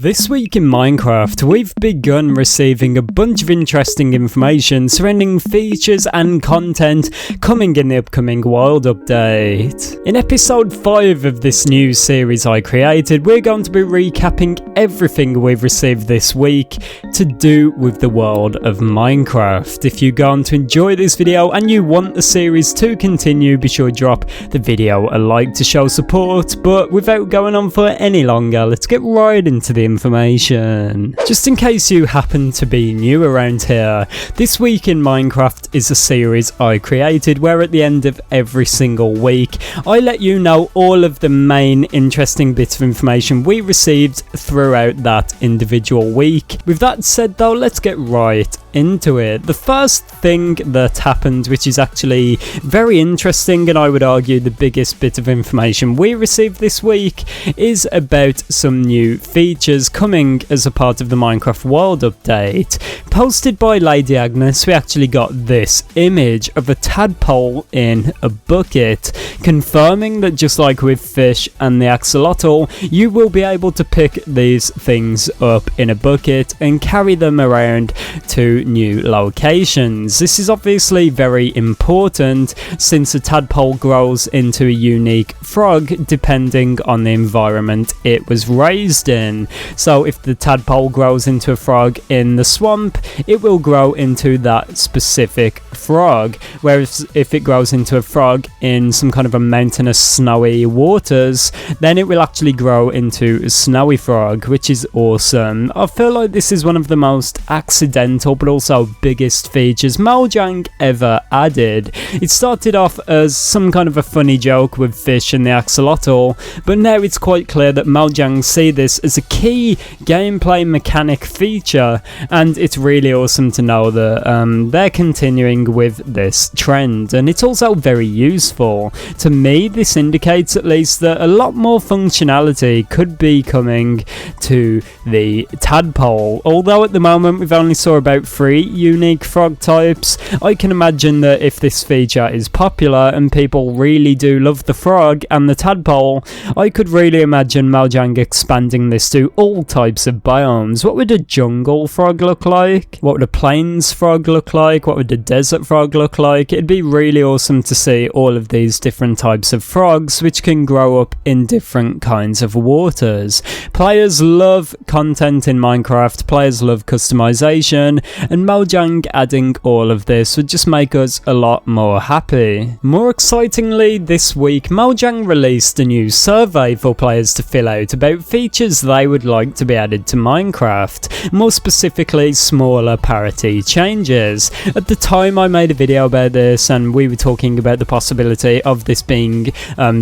This week in Minecraft, we've begun receiving a bunch of interesting information surrounding features and content coming in the upcoming World Update. In episode 5 of this new series I created, we're going to be recapping everything we've received this week to do with the world of Minecraft. If you're going to enjoy this video and you want the series to continue, be sure to drop the video a like to show support, but without going on for any longer, let's get right into the information. Just in case you happen to be new around here, this week in Minecraft is a series I created where at the end of every single week I let you know all of the main interesting bits of information we received throughout that individual week. With that said though, let's get right into it. The first thing that happened, which is actually very interesting and I would argue the biggest bit of information we received this week, is about some new features coming as a part of the Minecraft World Update. Posted by Lady Agnes, we actually got this image of a tadpole in a bucket, confirming that just like with fish and the axolotl, you will be able to pick these things up in a bucket and carry them around to new locations. This is obviously very important since a tadpole grows into a unique frog depending on the environment it was raised in. So if the tadpole grows into a frog in the swamp, it will grow into that specific frog, whereas if it grows into a frog in some kind of a mountainous snowy waters, then it will actually grow into a snowy frog, which is awesome. I feel like this is one of the most accidental but also biggest features Mojang ever added. It started off as some kind of a funny joke with fish and the axolotl, but now it's quite clear that Mojang see this as a key gameplay mechanic feature, and it's really awesome to know that they're continuing with this trend, and it's also very useful. To me, this indicates at least that a lot more functionality could be coming to the tadpole. Although at the moment we've only saw about 3 unique frog types, I can imagine that if this feature is popular and people really do love the frog and the tadpole, I could really imagine Mojang expanding this to all types of biomes. What would a jungle frog look like? What would a plains frog look like? What would a desert frog look like? It'd be really awesome to see all of these different types of frogs which can grow up in different kinds of waters. Players love content in Minecraft, players love customization, and Mojang adding all of this would just make us a lot more happy. More excitingly, this week Mojang released a new survey for players to fill out about features they would like to be added to Minecraft, more specifically smaller parity changes. At the time I made a video about this and we were talking about the possibility of this being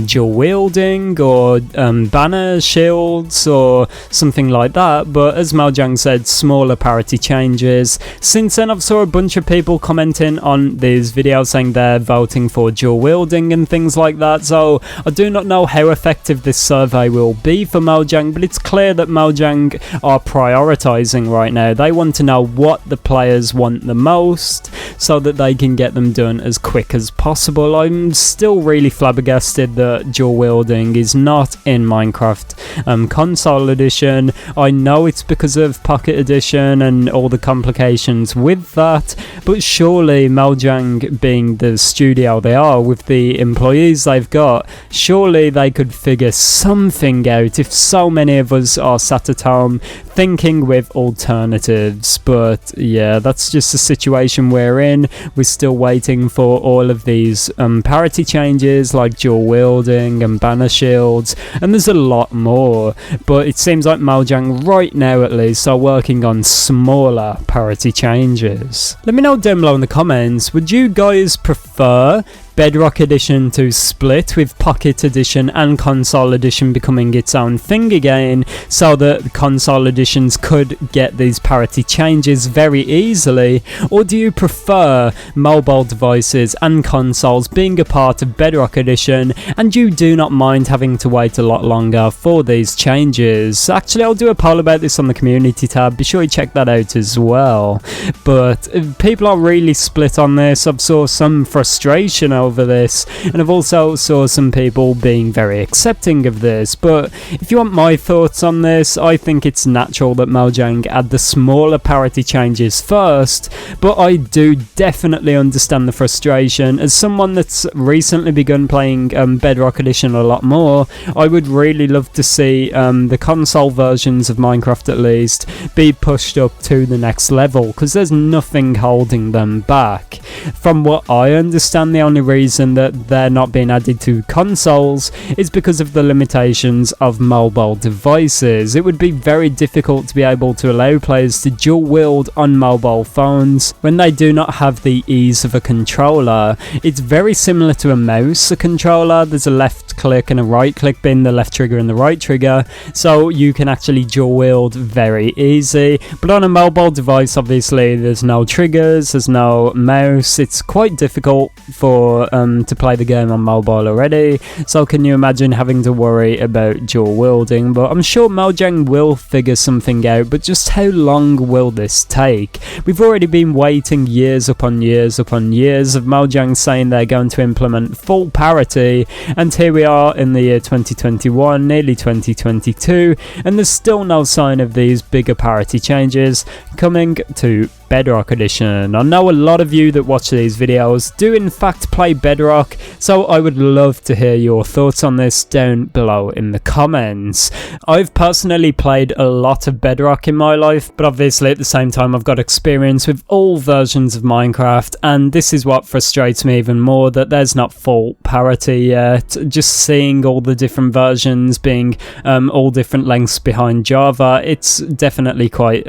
dual wielding or banner shields or something like that, but as Mojang said, smaller parity changes. Since then I've saw a bunch of people commenting on these videos saying they're voting for dual wielding and things like that, so I do not know how effective this survey will be for Mojang, but it's clear that Mojang are prioritizing right now. They want to know what the players want the most so that they can get them done as quick as possible. I'm still really flabbergasted that dual wielding is not in Minecraft console edition. I know it's because of Pocket Edition and all the complications with that, but surely Mojang, being the studio they are with the employees they've got, surely they could figure something out if so many of us are sat at home thinking with alternatives. But yeah, that's just the situation we're in. We're still waiting for all of these parity changes like dual wielding and banner shields, and there's a lot more, but it seems like Mojang right now at least are working on smaller parity changes. Let me know down below in the comments, would you guys prefer Bedrock Edition to split, with Pocket Edition and Console Edition becoming its own thing again, so that console editions could get these parity changes very easily? Or do you prefer mobile devices and consoles being a part of Bedrock Edition and you do not mind having to wait a lot longer for these changes? Actually, I'll do a poll about this on the community tab, be sure you check that out as well. But people are really split on this. I've saw some frustration over this, and I've also saw some people being very accepting of this. But if you want my thoughts on this, I think it's natural that Mojang add the smaller parity changes first, but I do definitely understand the frustration. As someone that's recently begun playing Bedrock Edition a lot more, I would really love to see the console versions of Minecraft at least be pushed up to the next level, because there's nothing holding them back. From what I understand, the only reason that they're not being added to consoles is because of the limitations of mobile devices. It would be very difficult to be able to allow players to dual wield on mobile phones when they do not have the ease of a controller. It's very similar to a mouse, a controller. There's a left click and a right click, being the left trigger and the right trigger, so you can actually dual wield very easy. But on a mobile device, obviously there's no triggers, there's no mouse. It's quite difficult for to play the game on mobile already, so can you imagine having to worry about dual wielding? But I'm sure Mojang will figure something out, but just how long will this take? We've already been waiting years upon years upon years of Mojang saying they're going to implement full parity, and here we are in the year 2021, nearly 2022, and there's still no sign of these bigger parity changes coming to Bedrock Edition. I know a lot of you that watch these videos do in fact play Bedrock, so I would love to hear your thoughts on this down below in the comments. I've personally played a lot of Bedrock in my life, but obviously at the same time I've got experience with all versions of Minecraft, and this is what frustrates me even more, that there's not full parity yet. Just seeing all the different versions being all different lengths behind Java, it's definitely quite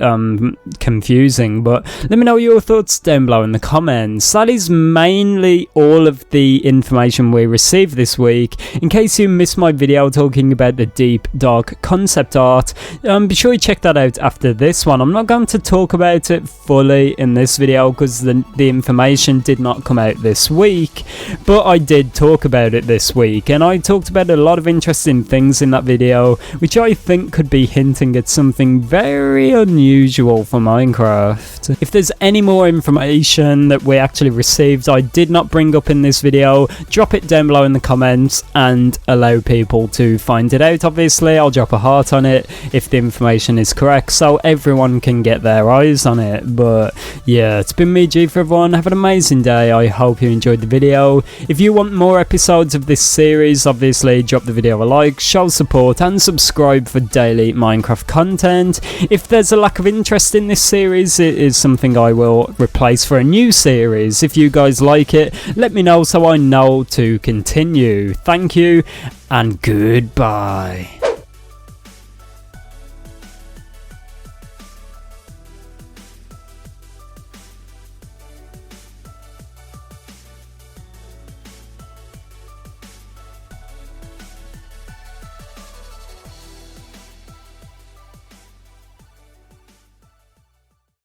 confusing. But let me know your thoughts down below in the comments. That is mainly all of the information we received this week. In case you missed my video talking about the deep dark concept art, be sure you check that out after this one. I'm not going to talk about it fully in this video because the information did not come out this week, but I did talk about it this week, and I talked about a lot of interesting things in that video which I think could be hinting at something very unusual for Minecraft. If there's any more information that we actually received I did not bring up in this video, drop it down below in the comments and allow people to find it out. Obviously I'll drop a heart on it if the information is correct, so everyone can get their eyes on it. But yeah, it's been me, ItzJhief, everyone. Have an amazing day. I hope you enjoyed the video. If you want more episodes of this series, obviously drop the video a like, show support and subscribe for daily Minecraft content. If there's a lack of interest in this series, it is something I will replace for a new series. If you guys like it, let me know so I know to continue. Thank you and goodbye.